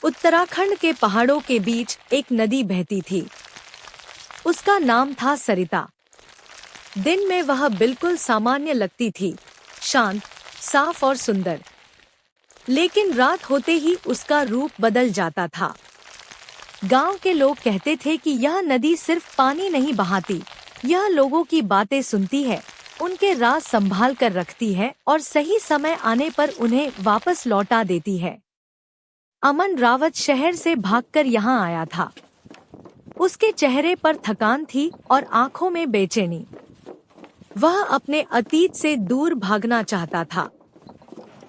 उत्तराखंड के पहाड़ों के बीच एक नदी बहती थी। उसका नाम था सरिता। दिन में वह बिल्कुल सामान्य लगती थी, शांत, साफ और सुंदर। लेकिन रात होते ही उसका रूप बदल जाता था। गांव के लोग कहते थे कि यह नदी सिर्फ पानी नहीं बहाती, यह लोगों की बातें सुनती है, उनके राज संभाल कर रखती है और सही समय आने पर उन्हें वापस लौटा देती है। अमन रावत शहर से भागकर यहाँ आया था। उसके चेहरे पर थकान थी और आंखों में बेचैनी। वह अपने अतीत से दूर भागना चाहता था।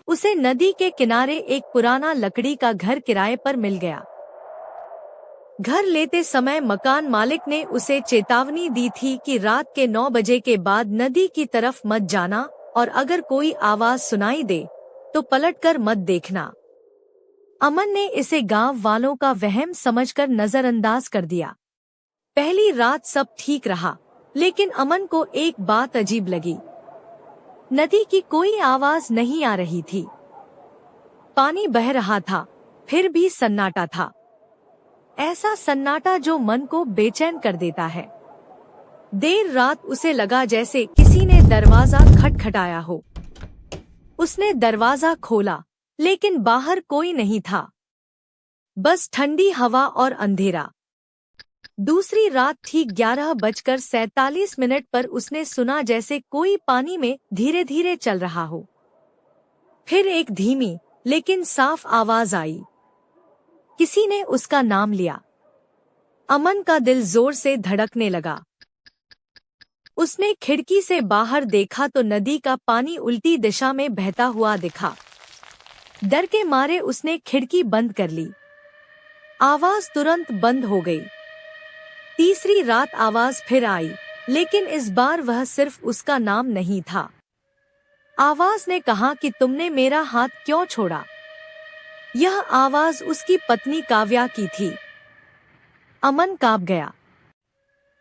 उसे नदी के किनारे एक पुराना लकड़ी का घर किराए पर मिल गया। घर लेते समय मकान मालिक ने उसे चेतावनी दी थी कि रात के 9 बजे के बाद नदी की तरफ मत जाना और अगर कोई आवाज सुनाई दे तो पलटकर मत देखना। अमन ने इसे गांव वालों का वहम समझकर नजरअंदाज कर दिया। पहली रात सब ठीक रहा, लेकिन अमन को एक बात अजीब लगी। नदी की कोई आवाज नहीं आ रही थी। पानी बह रहा था, फिर भी सन्नाटा था। ऐसा सन्नाटा जो मन को बेचैन कर देता है। देर रात उसे लगा जैसे किसी ने दरवाजा खटखटाया हो। उसने दरवाजा खोला, लेकिन बाहर कोई नहीं था, बस ठंडी हवा और अंधेरा। दूसरी रात ठीक 11:47 पर उसने सुना जैसे कोई पानी में धीरे धीरे चल रहा हो। फिर एक धीमी लेकिन साफ आवाज आई। किसी ने उसका नाम लिया। अमन का दिल जोर से धड़कने लगा। उसने खिड़की से बाहर देखा तो नदी का पानी उल्टी दिशा में बहता हुआ दिखा। डर के मारे उसने खिड़की बंद कर ली। आवाज तुरंत बंद हो गई। तीसरी रात आवाज फिर आई, लेकिन इस बार वह सिर्फ उसका नाम नहीं था। आवाज ने कहा कि तुमने मेरा हाथ क्यों छोड़ा। यह आवाज उसकी पत्नी काव्या की थी। अमन कांप गया।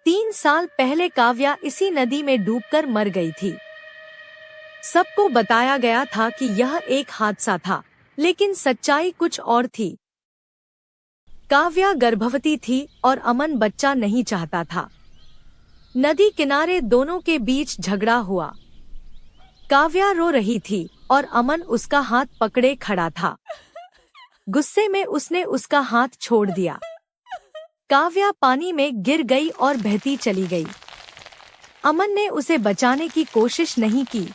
3 साल पहले काव्या इसी नदी में डूबकर मर गई थी। सबको बताया गया था कि यह एक हादसा था, लेकिन सच्चाई कुछ और थी। काव्या गर्भवती थी और अमन बच्चा नहीं चाहता था। नदी किनारे दोनों के बीच झगड़ा हुआ। काव्या रो रही थी और अमन उसका हाथ पकड़े खड़ा था। गुस्से में उसने उसका हाथ छोड़ दिया। काव्या पानी में गिर गई और बहती चली गई। अमन ने उसे बचाने की कोशिश नहीं की।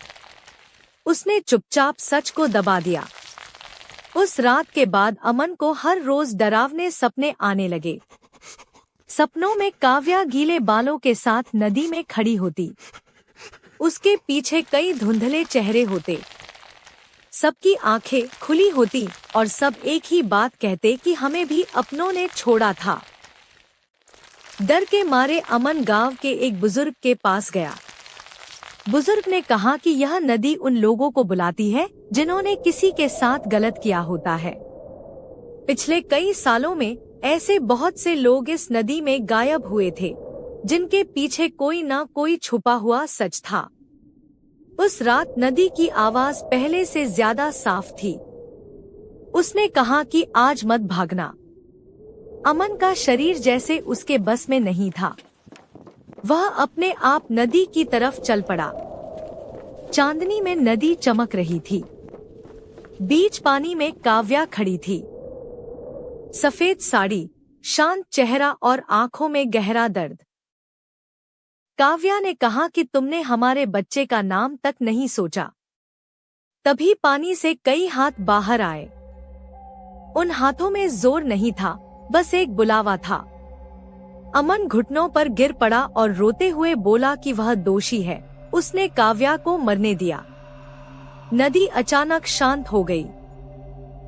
उसने चुपचाप सच को दबा दिया। उस रात के बाद अमन को हर रोज डरावने सपने आने लगे। सपनों में काव्या गीले बालों के साथ नदी में खड़ी होती। उसके पीछे कई धुंधले चेहरे होते। सबकी आंखें खुली होती और सब एक ही बात कहते कि हमें भी अपनों ने छोड़ा था। डर के मारे अमन गांव के एक बुजुर्ग के पास गया। बुजुर्ग ने कहा कि यह नदी उन लोगों को बुलाती है जिन्होंने किसी के साथ गलत किया होता है। पिछले कई सालों में ऐसे बहुत से लोग इस नदी में गायब हुए थे, जिनके पीछे कोई ना कोई छुपा हुआ सच था। उस रात नदी की आवाज पहले से ज्यादा साफ थी। उसने कहा कि आज मत भागना। अमन का शरीर जैसे उसके बस में नहीं था। वह अपने आप नदी की तरफ चल पड़ा। चांदनी में नदी चमक रही थी। बीच पानी में काव्या खड़ी थी। सफेद साड़ी, शांत चेहरा और आंखों में गहरा दर्द। काव्या ने कहा कि तुमने हमारे बच्चे का नाम तक नहीं सोचा। तभी पानी से कई हाथ बाहर आए। उन हाथों में जोर नहीं था, बस एक बुलावा था। अमन घुटनों पर गिर पड़ा और रोते हुए बोला कि वह दोषी है, उसने काव्या को मरने दिया। नदी अचानक शांत हो गई।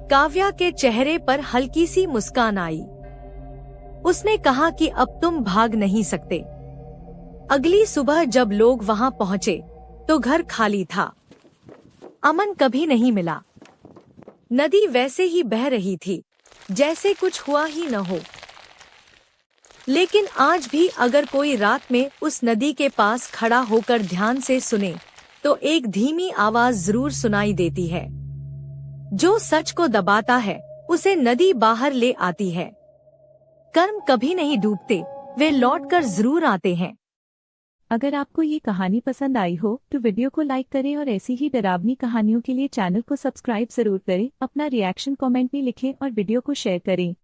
काव्या के चेहरे पर हल्की सी मुस्कान आई। उसने कहा कि अब तुम भाग नहीं सकते। अगली सुबह जब लोग वहां पहुंचे तो घर खाली था। अमन कभी नहीं मिला। नदी वैसे ही बह रही थी, जैसे कुछ हुआ ही न हो। लेकिन आज भी अगर कोई रात में उस नदी के पास खड़ा होकर ध्यान से सुने, तो एक धीमी आवाज जरूर सुनाई देती है, जो सच को दबाता है उसे नदी बाहर ले आती है। कर्म कभी नहीं डूबते, वे लौटकर जरूर आते हैं। अगर आपको ये कहानी पसंद आई हो तो वीडियो को लाइक करें और ऐसी ही डरावनी कहानियों के लिए चैनल को सब्सक्राइब जरूर करें। अपना रिएक्शन कमेंट में लिखें और वीडियो को शेयर करें।